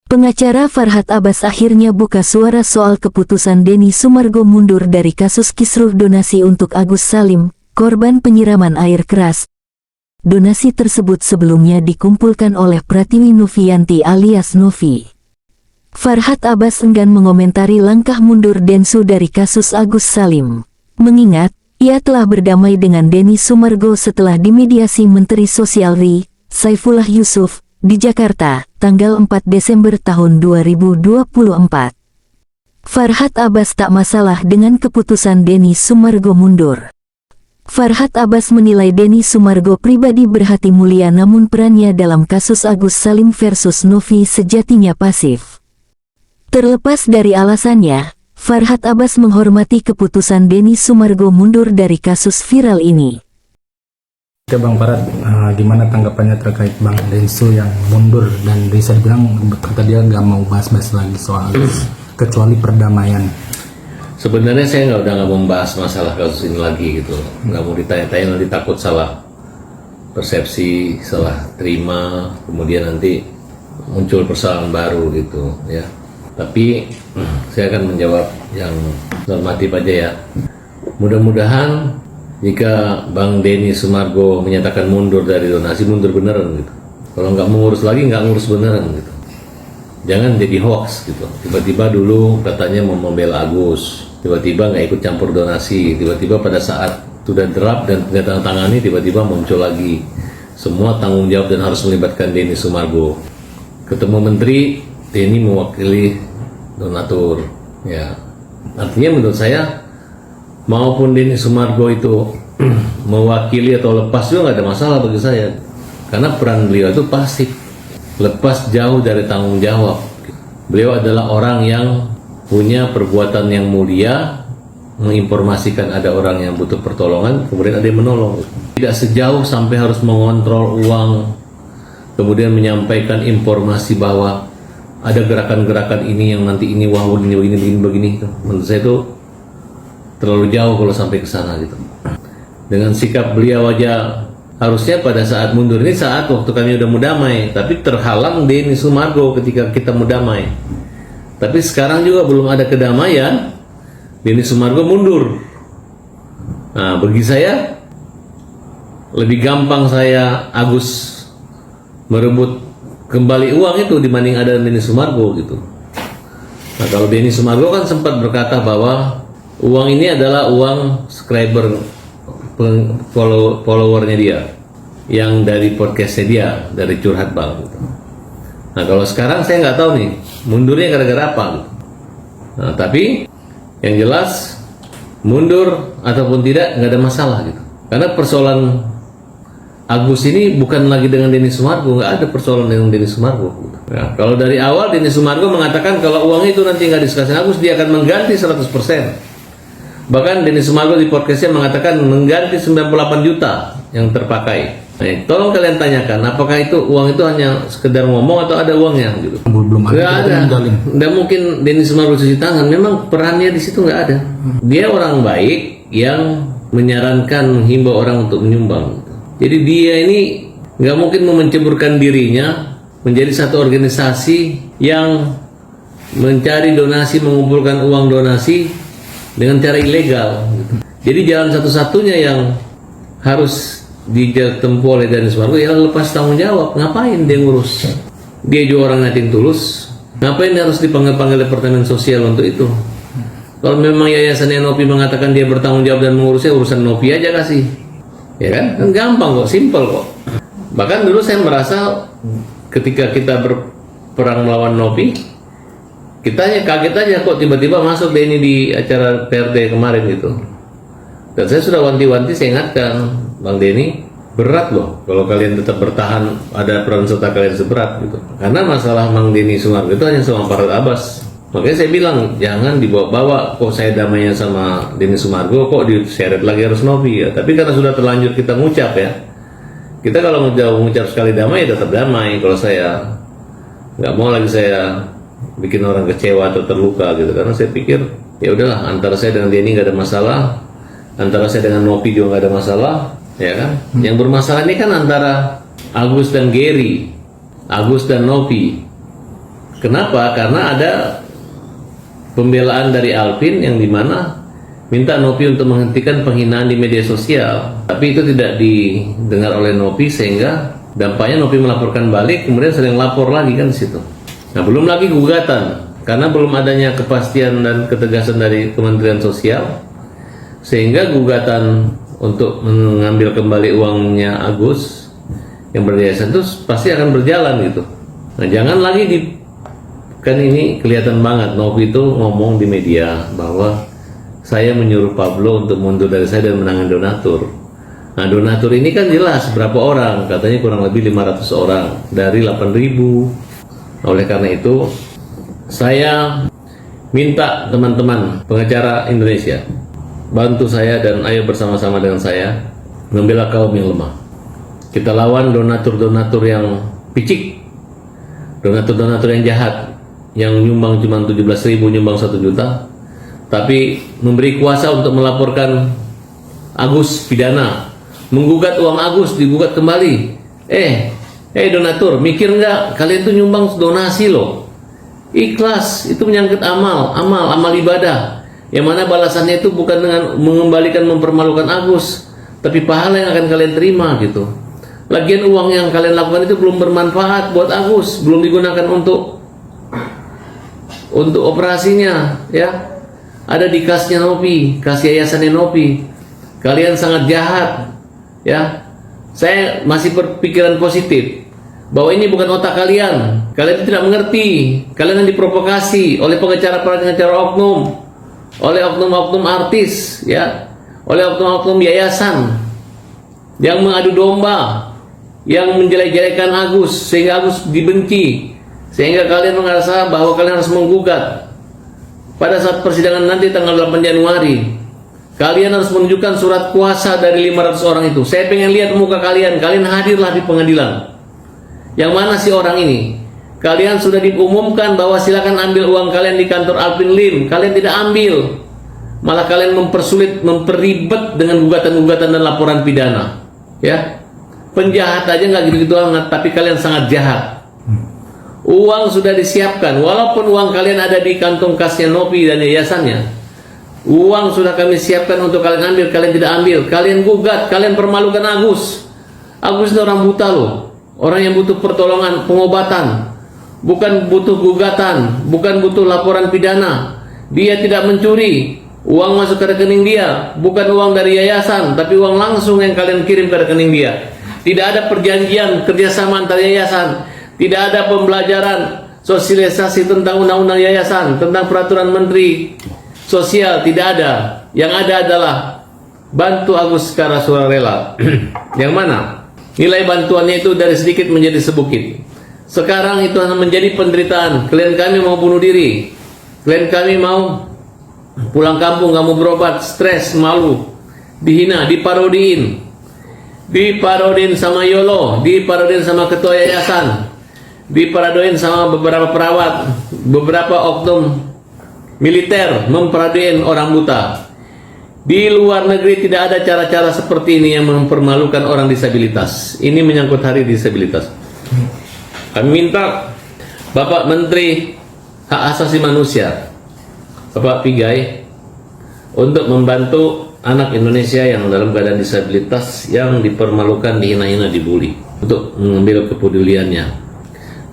Pengacara Farhad Abbas akhirnya buka suara soal keputusan Denny Sumargo mundur dari kasus kisruh donasi untuk Agus Salim, korban penyiraman air keras. Donasi tersebut sebelumnya dikumpulkan oleh Pratiwi Novianti alias Novi. Farhad Abbas enggan mengomentari langkah mundur Densu dari kasus Agus Salim. Mengingat, ia telah berdamai dengan Denny Sumargo setelah dimediasi Menteri Sosial RI, Saifullah Yusuf, di Jakarta, tanggal 4 Desember tahun 2024. Farhad Abbas tak masalah dengan keputusan Denny Sumargo mundur. Farhad Abbas menilai Denny Sumargo pribadi berhati mulia namun perannya dalam kasus Agus Salim versus Novi sejatinya pasif. Terlepas dari alasannya, Farhad Abbas menghormati keputusan Denny Sumargo mundur dari kasus viral ini. Oke Bang Farhad, gimana tanggapannya terkait Bang Densu yang mundur dan bisa dibilang kata dia nggak mau bahas-bahas lagi soal kecuali perdamaian. Sebenarnya saya udah nggak mau membahas masalah kasus ini lagi gitu, nggak mau ditanya-tanya, nanti takut salah persepsi, salah terima, kemudian nanti muncul persoalan baru gitu ya. Tapi saya akan menjawab yang normatif aja ya. Mudah-mudahan jika Bang Denny Sumargo menyatakan mundur dari donasi, mundur beneran gitu. Kalau nggak mengurus lagi, nggak ngurus beneran gitu. Jangan jadi hoax gitu. Tiba-tiba dulu katanya mau membela Agus, tiba-tiba nggak ikut campur donasi, tiba-tiba pada saat sudah draft dan tangani tiba-tiba muncul lagi. Semua tanggung jawab dan harus melibatkan Denny Sumargo. Ketemu menteri, Denny mewakili donatur. Ya, artinya menurut saya, maupun Denny Sumargo itu mewakili atau lepas juga nggak ada masalah bagi saya, karena peran beliau itu pasif, lepas jauh dari tanggung jawab. Beliau adalah orang yang punya perbuatan yang mulia, menginformasikan ada orang yang butuh pertolongan, kemudian ada yang menolong. Tidak sejauh sampai harus mengontrol uang, kemudian menyampaikan informasi bahwa ada gerakan-gerakan ini yang nanti ini wah begini begini. Menurut saya itu terlalu jauh kalau sampai ke sana gitu. Dengan sikap beliau aja harusnya pada saat mundur ini saat waktu kami udah mau damai, tapi terhalang Denny Sumargo ketika kita mau damai. Tapi sekarang juga belum ada kedamaian, Denny Sumargo mundur. Nah, bagi saya lebih gampang saya Agus merebut kembali uang itu dibanding ada Denny Sumargo gitu. Nah, kalau Denny Sumargo kan sempat berkata bahwa uang ini adalah uang subscriber followernya dia, yang dari podcastnya dia, dari Curhat Bang gitu. Nah kalau sekarang saya nggak tahu nih mundurnya gara-gara apa gitu. Nah tapi yang jelas mundur ataupun tidak nggak ada masalah gitu, karena persoalan Agus ini bukan lagi dengan Denny Sumargo, nggak ada persoalan dengan Denny Sumargo gitu. Nah, kalau dari awal Denny Sumargo mengatakan kalau uang itu nanti nggak diskasih Agus, dia akan mengganti 100%. Bahkan Denny Sumargo di podcastnya mengatakan mengganti 98 juta yang terpakai. Nah, tolong kalian tanyakan, apakah itu uang itu hanya sekedar ngomong atau ada uangnya gitu? Belum ada. Nggak ada. Nggak mungkin Denny Sumargo cuci tangan. Memang perannya di situ nggak ada. Dia orang baik yang menyarankan, menghimbau orang untuk menyumbang. Jadi dia ini nggak mungkin menceburkan dirinya menjadi satu organisasi yang mencari donasi, mengumpulkan uang donasi dengan cara ilegal. Jadi jalan satu-satunya yang harus ditempuh oleh Denny Sumargo ialah lepas tanggung jawab. Ngapain dia ngurus? Dia juga orang nating tulus. Ngapain dia harus dipanggil-panggil Departemen Sosial untuk itu? Kalau memang yayasan Nopi mengatakan dia bertanggung jawab dan mengurusnya, urusan Nopi aja kasih. Ya kan? Kan gampang kok, simple kok. Bahkan dulu saya merasa ketika kita berperang melawan Nopi, kita hanya kaget aja kok tiba-tiba masuk Denny di acara PRT kemarin gitu. Dan saya sudah wanti-wanti, saya ingatkan, Bang Denny, berat loh kalau kalian tetap bertahan, ada peran serta kalian seberat gitu. Karena masalah Bang Denny Sumargo itu hanya sama Farhad Abbas. Makanya saya bilang jangan dibawa-bawa, kok saya damainya sama Denny Sumargo kok diseret lagi harus Novi ya. Tapi karena sudah terlanjur kita ngucap ya, kita kalau mengucap sekali damai ya tetap damai. Kalau saya nggak mau lagi saya bikin orang kecewa atau terluka gitu, karena saya pikir ya udahlah, antara saya dengan Denny nggak ada masalah, antara saya dengan Novi juga nggak ada masalah, ya kan? Yang bermasalah ini kan antara Agus dan Gary, Agus dan Novi. Kenapa? Karena ada pembelaan dari Alvin yang dimana minta Nopi untuk menghentikan penghinaan di media sosial. Tapi itu tidak didengar oleh Nopi, sehingga dampaknya Nopi melaporkan balik, kemudian sering lapor lagi kan di situ. Nah, belum lagi gugatan, karena belum adanya kepastian dan ketegasan dari Kementerian Sosial, sehingga gugatan untuk mengambil kembali uangnya Agus yang beryayasan itu pasti akan berjalan gitu. Nah, jangan lagi kan ini kelihatan banget Nopi itu ngomong di media bahwa saya menyuruh Pablo untuk mundur dari saya dan menangani donatur. Nah, donatur ini kan jelas berapa orang, katanya kurang lebih 500 orang dari 8.000. Oleh karena itu, saya minta teman-teman pengacara Indonesia bantu saya dan ayo bersama-sama dengan saya membela kaum yang lemah. Kita lawan donatur-donatur yang picik, donatur-donatur yang jahat, yang nyumbang cuma 17.000, nyumbang 1 juta, tapi memberi kuasa untuk melaporkan Agus pidana, menggugat uang Agus, digugat kembali. Donatur, mikir nggak? Kalian tuh nyumbang donasi loh. Ikhlas, itu menyangkut amal ibadah. Yang mana balasannya itu bukan dengan mengembalikan, mempermalukan Agus, tapi pahala yang akan kalian terima gitu. Lagian uang yang kalian lakukan itu belum bermanfaat buat Agus, belum digunakan untuk operasinya, ya. Ada di kasnya Nopi, kas yayasannya Nopi. Kalian sangat jahat, ya. Saya masih berpikiran positif bahwa ini bukan otak kalian. Kalian itu tidak mengerti. Kalian yang diprovokasi oleh pengacara oknum, oleh oknum-oknum artis, ya, oleh oknum-oknum yayasan yang mengadu domba, yang menjelek-jelekan Agus sehingga Agus dibenci, sehingga kalian merasa bahwa kalian harus menggugat. Pada saat persidangan nanti tanggal 8 Januari, kalian harus menunjukkan surat kuasa dari 500 orang itu. Saya pengen lihat muka kalian. Kalian hadirlah di pengadilan. Yang mana si orang ini? Kalian sudah diumumkan bahwa silakan ambil uang kalian di kantor Alvin Lim. Kalian tidak ambil. Malah kalian mempersulit, memperibet dengan gugatan-gugatan dan laporan pidana. Ya, penjahat aja nggak gitu-gitu amat, tapi kalian sangat jahat. Uang sudah disiapkan, walaupun uang kalian ada di kantong kasnya Nopi dan yayasannya. Uang sudah kami siapkan untuk kalian ambil, kalian tidak ambil. Kalian gugat, kalian permalukan Agus. Agus itu orang buta loh, orang yang butuh pertolongan, pengobatan, bukan butuh gugatan, bukan butuh laporan pidana. Dia tidak mencuri, uang masuk ke rekening dia, bukan uang dari yayasan, tapi uang langsung yang kalian kirim ke rekening dia. Tidak ada perjanjian kerjasama antar yayasan, tidak ada pembelajaran sosialisasi tentang undang-undang yayasan, tentang peraturan menteri sosial, tidak ada. Yang ada adalah bantu Agus secara sukarela. Yang mana nilai bantuannya itu dari sedikit menjadi sebukit. Sekarang itu menjadi penderitaan. Klien kami mau bunuh diri, klien kami mau pulang kampung, nggak mau berobat, stres, malu, dihina, diparodiin sama Yolo, diparodiin sama ketua yayasan, diparodiin sama beberapa perawat, beberapa oknum militer memparodiin orang buta. Di luar negeri tidak ada cara-cara seperti ini yang mempermalukan orang disabilitas. Ini menyangkut hari disabilitas. Kami minta Bapak Menteri Hak Asasi Manusia, Bapak Pigai, untuk membantu anak Indonesia yang dalam keadaan disabilitas yang dipermalukan, dihina-hina, dibully, untuk mengambil kepeduliannya.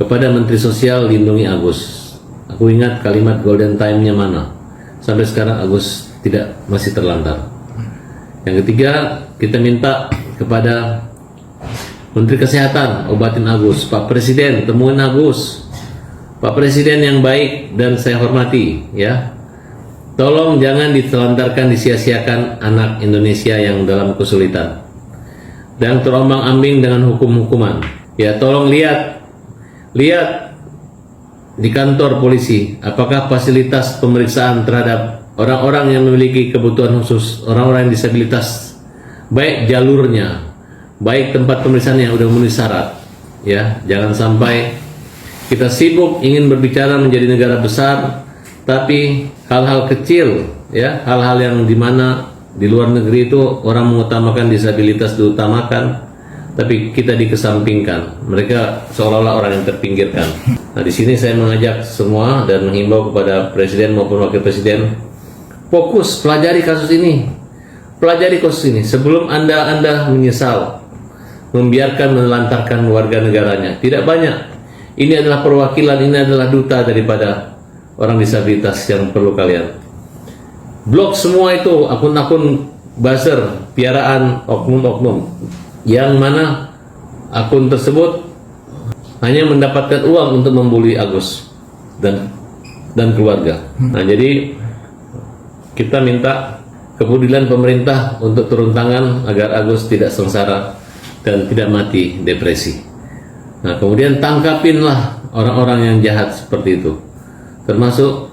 Kepada Menteri Sosial, lindungi Agus. Aku ingat kalimat golden time-nya mana. Sampai sekarang Agus masih terlantar. Yang ketiga, kita minta kepada Menteri Kesehatan, obatin Agus. Pak Presiden, temuin Agus. Pak Presiden yang baik dan saya hormati, ya. Tolong jangan ditelantarkan, disia-siakan anak Indonesia yang dalam kesulitan dan terombang-ambing dengan hukum-hukuman. Ya, tolong lihat di kantor polisi apakah fasilitas pemeriksaan terhadap orang-orang yang memiliki kebutuhan khusus, orang-orang yang disabilitas, baik jalurnya, baik tempat pemeriksaan yang sudah memenuhi syarat. Ya, jangan sampai kita sibuk ingin berbicara menjadi negara besar, tapi hal-hal kecil, ya, hal-hal yang dimana di luar negeri itu orang mengutamakan disabilitas diutamakan, tapi kita dikesampingkan. Mereka seolah-olah orang yang terpinggirkan. Nah, di sini saya mengajak semua dan menghimbau kepada Presiden maupun Wakil Presiden, fokus pelajari kasus ini. Pelajari kasus ini sebelum Anda menyesal membiarkan menelantarkan warga negaranya. Tidak banyak. Ini adalah perwakilan, ini adalah duta daripada orang disabilitas yang perlu kalian blok semua itu akun-akun buzzer, piaraan oknum-oknum yang mana akun tersebut hanya mendapatkan uang untuk membuli Agus dan keluarga. Nah, jadi kita minta kepedulian pemerintah untuk turun tangan agar Agus tidak sengsara dan tidak mati depresi. Nah, kemudian tangkapinlah orang-orang yang jahat seperti itu, termasuk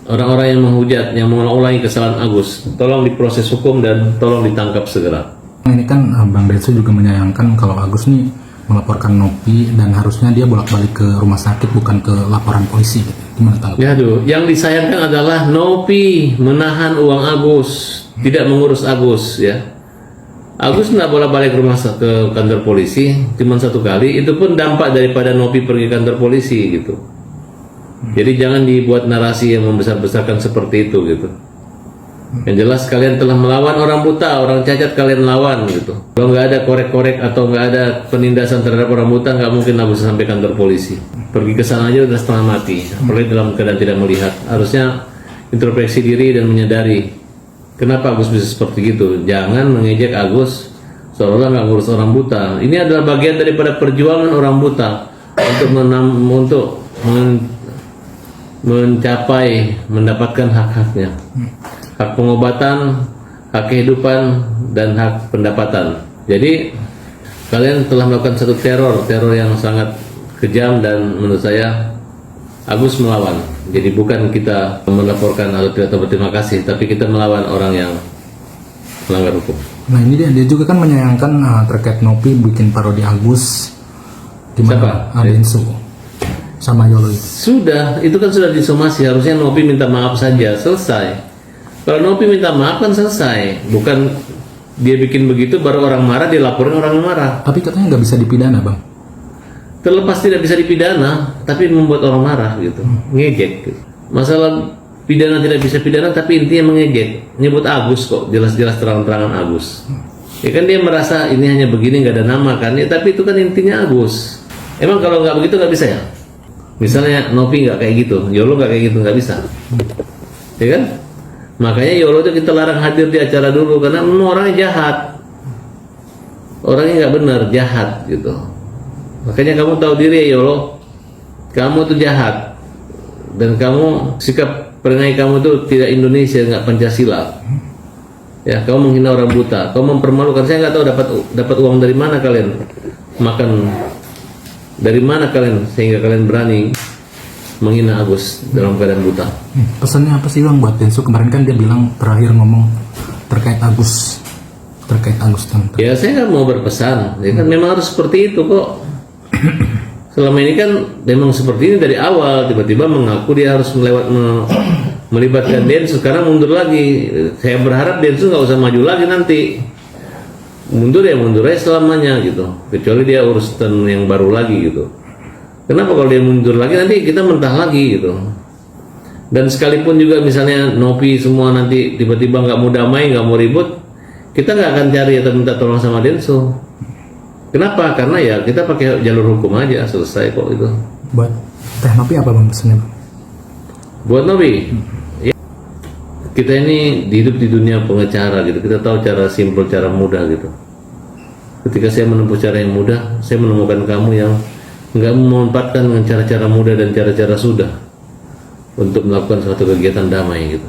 orang-orang yang menghujat, yang mengulangi kesalahan Agus. Tolong diproses hukum dan tolong ditangkap segera. Ini kan Bang Densu juga menyayangkan kalau Agus nih melaporkan Nopi dan harusnya dia bolak-balik ke rumah sakit bukan ke laporan polisi. Gimana tanggapan? Ya, yang disayangkan adalah Nopi menahan uang Agus, tidak mengurus Agus, ya. Agus tidak bolak-balik ke kantor polisi, cuma satu kali. Itu pun dampak daripada Nopi pergi kantor polisi gitu. Jadi jangan dibuat narasi yang membesar-besarkan seperti itu gitu. Yang jelas kalian telah melawan orang buta, orang cacat kalian lawan gitu. Kalau nggak ada korek-korek atau nggak ada penindasan terhadap orang buta, nggak mungkin Agus sampai kantor polisi. Pergi ke sana aja udah setengah mati, apalagi dalam keadaan tidak melihat. Harusnya introspeksi diri dan menyadari kenapa Agus bisa seperti itu. Jangan mengejek Agus seolah nggak ngurus orang buta. Ini adalah bagian daripada perjuangan orang buta untuk mencapai mendapatkan hak-haknya, hak pengobatan, hak kehidupan, dan hak pendapatan. Jadi kalian telah melakukan satu teror yang sangat kejam dan menurut saya Agus melawan. Jadi bukan kita melaporkan atau berterima kasih, tapi kita melawan orang yang melanggar hukum. Nah, ini dia juga kan menyayangkan terkait Nopi bikin parodi Agus. Gimana? Densu sama Yolo itu. Sudah, itu kan sudah disomasi. Harusnya Nopi minta maaf saja, selesai. Kalau Nopi minta maaf kan selesai. Bukan dia bikin begitu baru orang marah, dia laporin orang marah. Tapi katanya nggak bisa dipidana, Bang. Terlepas tidak bisa dipidana, tapi membuat orang marah gitu, ngejek gitu. Masalah pidana tidak bisa pidana, tapi intinya mengejek. Nyebut Agus kok, jelas-jelas terang-terangan Agus. Ya kan dia merasa ini hanya begini, nggak ada nama kan, ya, tapi itu kan intinya Agus. Emang kalau nggak begitu nggak bisa ya? Misalnya Nopi nggak kayak gitu, Yolo nggak kayak gitu, nggak bisa, ya kan? Makanya Yolo itu kita larang hadir di acara dulu karena orangnya jahat, orangnya nggak benar, jahat gitu. Makanya kamu tahu diri ya Yolo, kamu tuh jahat dan kamu sikap perangai kamu tuh tidak Indonesia, nggak Pancasila. Ya, kamu menghina orang buta, kamu mempermalukan. Saya nggak tahu dapat uang dari mana kalian makan. Dari mana kalian sehingga kalian berani menghina Agus dalam keadaan buta? Pesannya apa sih Bang buat Densu? Kemarin kan dia bilang terakhir ngomong terkait Agus tentang. Ya saya nggak mau berpesan, ya kan memang harus seperti itu kok. Selama ini kan memang seperti ini dari awal, tiba-tiba mengaku dia harus melibatkan Densu, sekarang mundur lagi. Saya berharap Densu nggak usah maju lagi nanti. Mundur aja selamanya gitu, kecuali dia urusan yang baru lagi gitu. Kenapa kalau dia mundur lagi nanti kita mentah lagi gitu. Dan sekalipun juga misalnya Nopi semua nanti tiba-tiba nggak mau damai, nggak mau ribut, kita nggak akan cari atau minta tolong sama Densu. Kenapa? Karena ya kita pakai jalur hukum aja, selesai kok itu. Buat Teh Nopi apa Bang pesannya Bang? Buat Nopi, ya, kita ini hidup di dunia pengacara gitu, kita tahu cara simpel, cara mudah gitu. Ketika saya menempuh cara yang mudah, saya menemukan kamu yang nggak memanfaatkan dengan cara-cara mudah dan cara-cara sudah untuk melakukan suatu kegiatan damai gitu.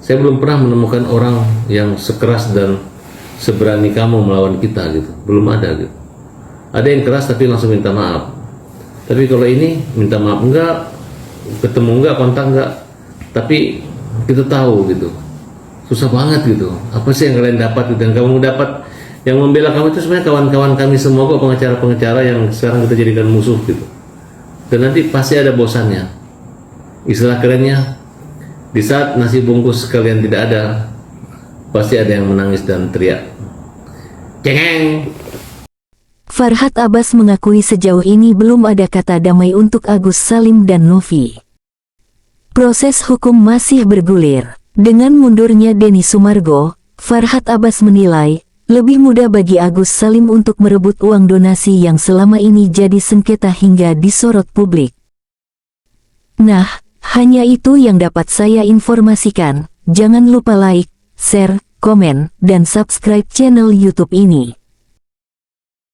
Saya belum pernah menemukan orang yang sekeras dan seberani kamu melawan kita gitu, belum ada gitu. Ada yang keras tapi langsung minta maaf. Tapi kalau ini minta maaf enggak, ketemu enggak, kontak enggak, tapi kita tahu gitu, susah banget gitu. Apa sih yang kalian dapat gitu? Dan kamu dapat yang membela kamu itu sebenarnya kawan-kawan kami semua kok, pengacara-pengacara yang sekarang kita jadikan musuh gitu. Dan nanti pasti ada bosannya. Istilah kerennya, di saat nasi bungkus kalian tidak ada, pasti ada yang menangis dan teriak, cengeng. Farhad Abbas mengakui sejauh ini belum ada kata damai untuk Agus Salim dan Novi. Proses hukum masih bergulir. Dengan mundurnya Denny Sumargo, Farhad Abbas menilai, lebih mudah bagi Agus Salim untuk merebut uang donasi yang selama ini jadi sengketa hingga disorot publik. Nah, hanya itu yang dapat saya informasikan. Jangan lupa like, share, komen, dan subscribe channel YouTube ini.